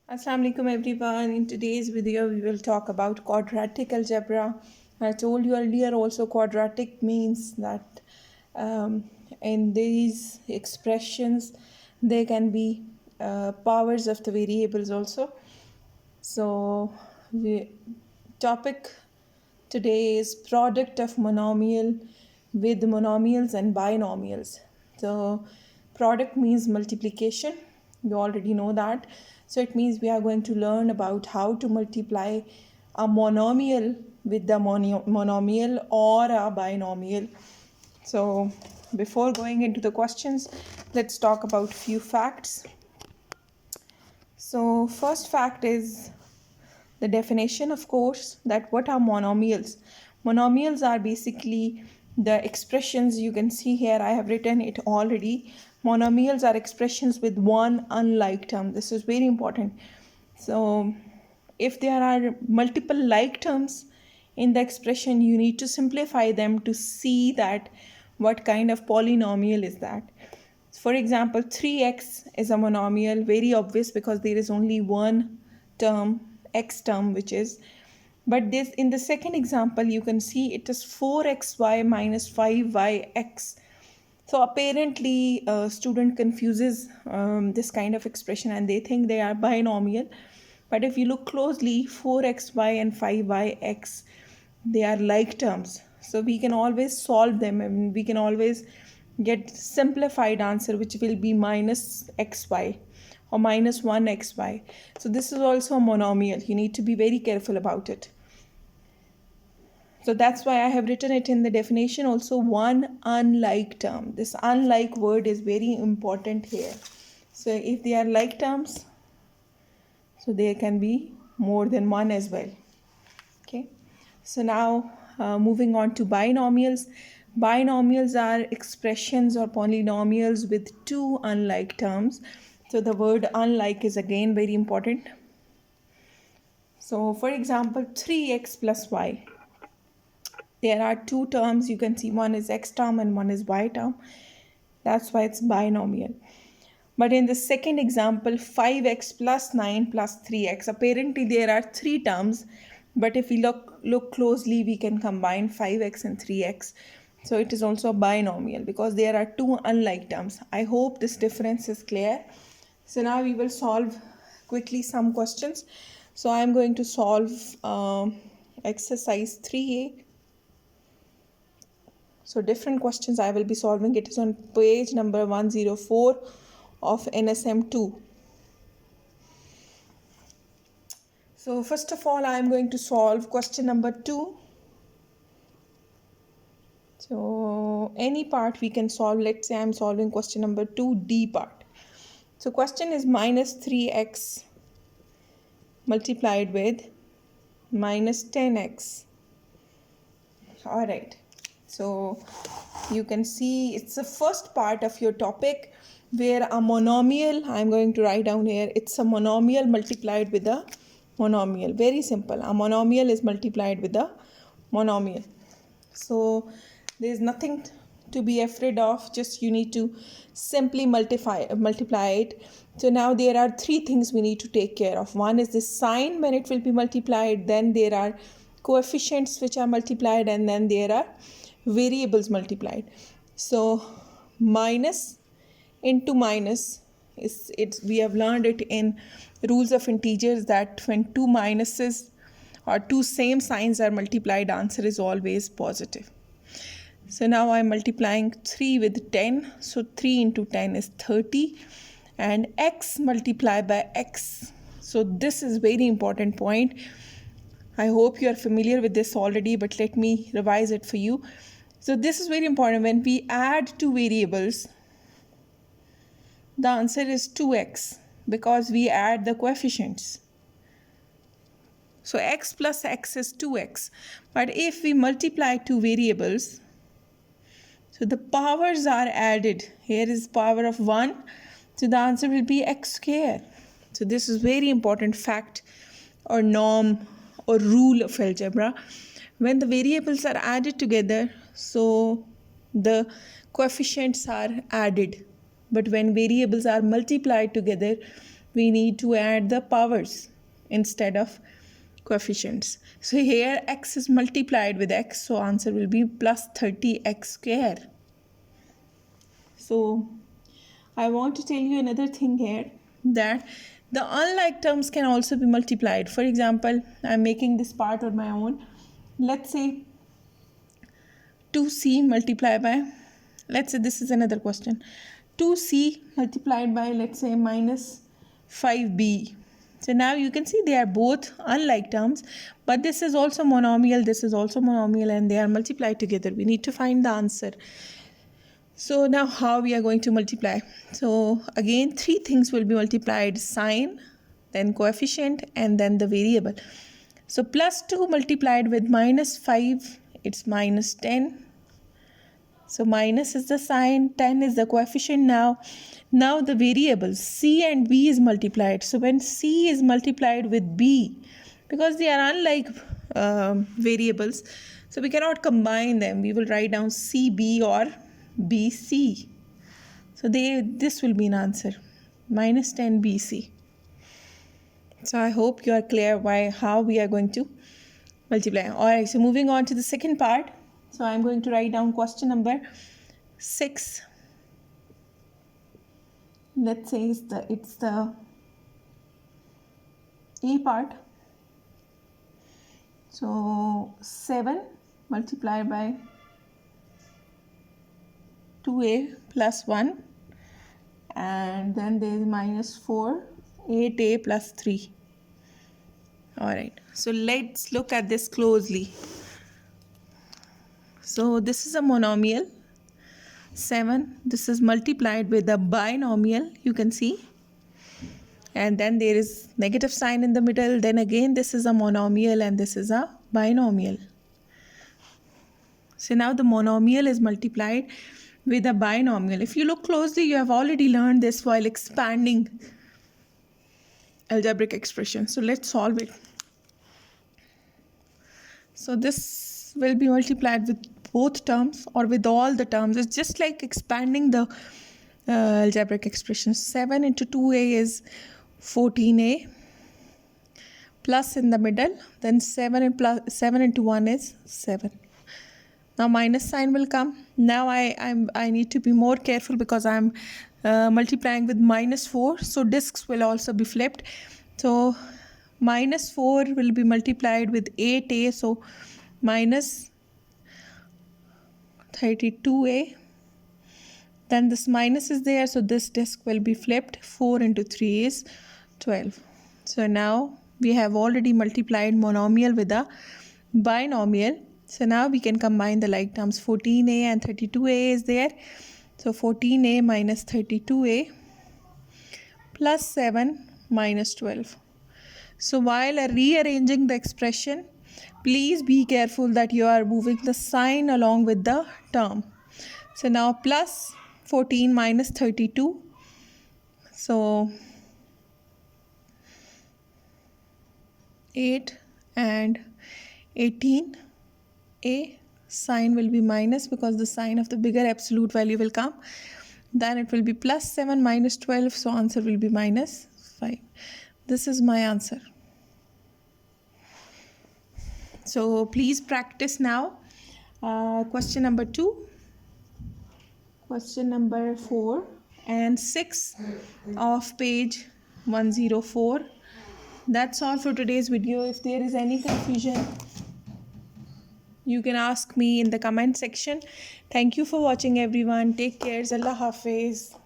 Assalamu alaikum everyone. In today's video we will talk about quadratic algebra. I told you earlier also quadratic means that in these expressions there can be powers of the variables also. So the topic today is product of monomial with monomials and binomials. So product means multiplication. You already know that. So it means we are going to learn about how to multiply a monomial with the monomial or a binomial. So before going into the questions, let's talk about few facts. So first fact is the definition, of course, that what are monomials. Monomials are basically the expressions. You can see here I have written it already. Monomials are expressions with one unlike term. This is very important. So if there are multiple like terms in the expression, you need to simplify them to see that what kind of polynomial is that. For example, 3x is a monomial, very obvious because there is only one term, x term, which is, but this in the second example you can see it is 4xy minus 5yx. So apparently a student confuses this kind of expression and they think they are binomial, but if you look closely, 4xy and 5yx, they are like terms, so we can always solve them and we can always get simplified answer, which will be minus xy or minus 1xy. So this is also a monomial. You need to be very careful about it. So that's why I have written it in the definition also, one unlike term. This unlike word is very important here. So if they are like terms, so there can be more than one as well. Okay. So now moving on to binomials. Binomials are expressions or polynomials with two unlike terms. So the word unlike is again very important. So for example, 3x plus y. There are two terms. You can see one is x term and one is y term. That's why it's binomial. But in the second example, 5x plus 9 plus 3x, apparently there are three terms, but if we look closely, we can combine 5x and 3x. So it is also a binomial because there are two unlike terms. I hope this difference is clear. So now we will solve quickly some questions. So I'm going to solve exercise 3a. So different questions I will be solving. It is on page number 104 of NSM2. So first of all, I am going to solve question number 2. So any part we can solve. Let's say I am solving question number 2D part. So question is minus 3x multiplied with minus 10x. All right. So you can see it's the first part of your topic where a monomial, I'm going to write down here, it's a monomial multiplied with a monomial. Very simple. A monomial is multiplied with a monomial. So there's nothing to be afraid of, just you need to simply multiply it. So now there are three things we need to take care of. One is the sign when it will be multiplied, then there are coefficients which are multiplied, and then there are variables multiplied. So minus into minus is we have learned it in rules of integers that when two minuses or two same signs are multiplied, answer is always positive. So now I'm multiplying 3 with 10. So 3 into 10 is 30 and x multiplied by x. So this is very important point. I hope you are familiar with this already, but let me revise it for you. So this is very important. When we add two variables, the answer is 2x because we add the coefficients. So x plus x is 2x. But if we multiply two variables, so the powers are added. Here is power of 1. So the answer will be x square. So this is very important fact or norm or rule of algebra. When the variables are added together, so the coefficients are added. But when variables are multiplied together, we need to add the powers instead of coefficients. So here x is multiplied with x, so answer will be plus 30x square. So I want to tell you another thing here, that the unlike terms can also be multiplied. For example, I'm making this part on my own. Let's say 2c multiplied by, let's say this is another question, 2c multiplied by, let's say, minus 5b. So now you can see they are both unlike terms, but this is also monomial, this is also monomial, and they are multiplied together. We need to find the answer. So now how we are going to multiply? So again, three things will be multiplied: sign, then coefficient, and then the variable. So plus 2 multiplied with minus 5, it's minus 10. So minus is the sign, 10 is the coefficient. Now the variables c and b is multiplied. So when c is multiplied with b, because they are unlike variables, so we cannot combine them. We will write down cb or bc. So this will be an answer, minus 10 bc. So I hope you are clear how we are going to multiply. Alright, so moving on to the second part. So I'm going to write down question number 6. Let's say it's the A part. So 7 multiplied by 2a plus 1, and then there is minus 4, 8a plus 3. Alright, so let's look at this closely. So this is a monomial, 7. This is multiplied with a binomial, you can see. And then there is negative sign in the middle. Then again, this is a monomial and this is a binomial. So now the monomial is multiplied with a binomial. If you look closely, you have already learned this while expanding algebraic expression. So let's solve it. So this will be multiplied with both terms or with all the terms. It's just like expanding the algebraic expression. 7 into 2a is 14a, plus in the middle, then 7 into 1 is 7. Now minus sign will come. Now I need to be more careful because I'm multiplying with minus 4. So discs will also be flipped. So minus 4 will be multiplied with 8a. So minus 32a. Then this minus is there. So this disc will be flipped. 4 into 3 is 12. So now we have already multiplied monomial with a binomial. So now we can combine the like terms. 14a and 32a is there. So 14a minus 32a plus 7 minus 12. So while rearranging the expression, please be careful that you are moving the sign along with the term. So now plus 14 minus 32. So 8 and 18. A sign will be minus because the sign of the bigger absolute value will come. Then it will be plus 7 minus 12. So answer will be minus 5. This is my answer. So please practice now. Question number 2, question number 4 and 6 of page 104. That's all for today's video. If there is any confusion, you can ask me in the comment section. Thank you for watching, everyone. Take care. Allah Hafiz.